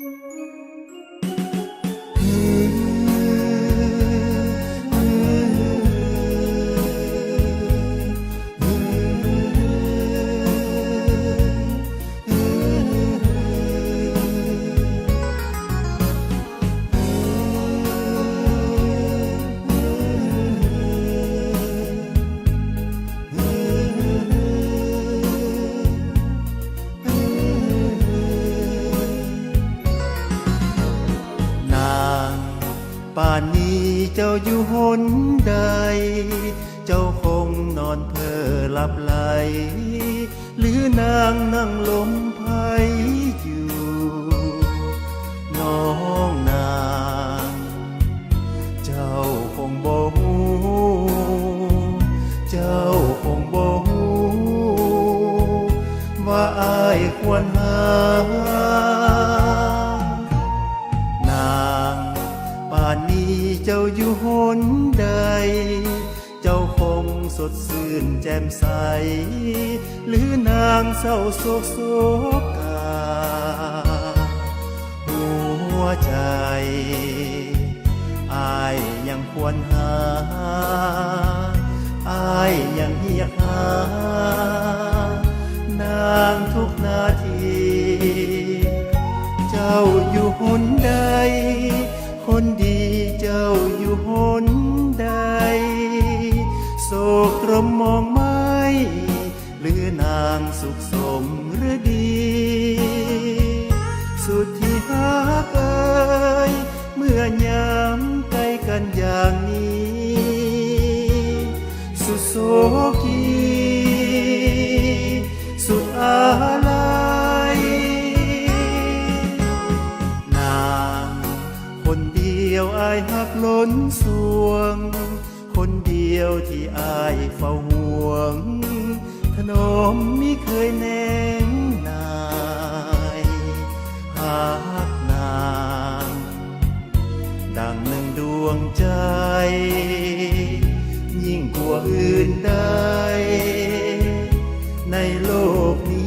ป่านนี้เจ้าอยู่หนใดเจ้าคงนอนเพ้อหลับไหลหรือนางนั่งลมไผ่อยู่น้องนางเจ้าคงบ่ฮู้เจ้าคงบ่ฮู้ว่าอ้ายควรหป่านนี้เจ้าอยู่หนใดเจ้าคงสดชื่นแจ่มใสหรือนางเศร้าโศกโศกาหัวใจอ้ายยังควรหาอ้ายยังเรียกหานางทุกนาทีเจ้าอยู่หนใดคนดีเจ้าอยู่หนใดโศกตรมมองไม่หรือนางสุขสมหรือดีสุดที่ฮักเอ่ยเมื่อยามใกล้กันอย่างนี้สุดโศกีสุดอาลัยคนเดียวอ้ายหักล้นสวงคนเดียวที่อ้ายเฝ้าห่วงถนอมมิเคยแนงนายหักนางดังหนึ่งดวงใจยิ่งกว่าอื่นใดในโลกนี้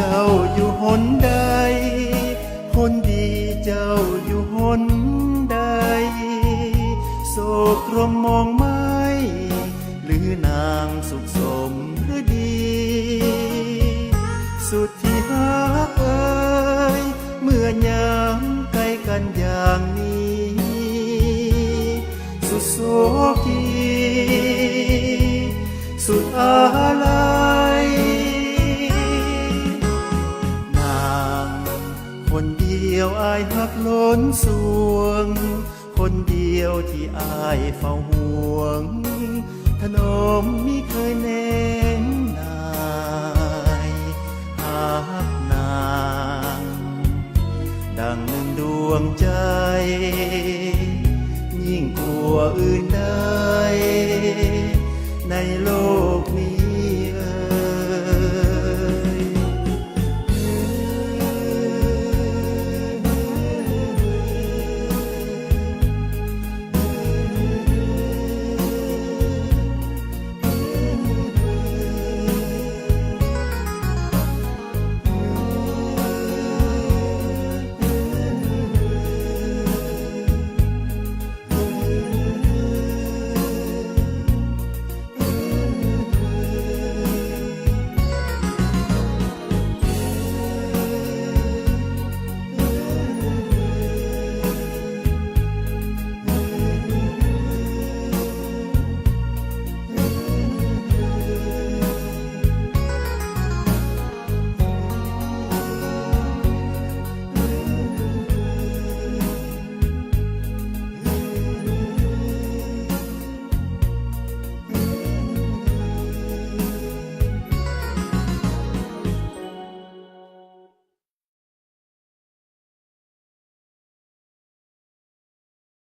เจ้าอยู่หนใดคนดีเจ้าอยู่หนใดโศกตรมมองไม่หรือนางสุขสมหรือดีสุดที่ฮักเอ่ยเมื่อยามใกล้กันอย่างนี้สุดโศกีสุดอาลัยคนเดียวอ้ายหักล้นสวงคนเดียวที่อ้ายเฝ้าห่วงถนอมมิเคยแน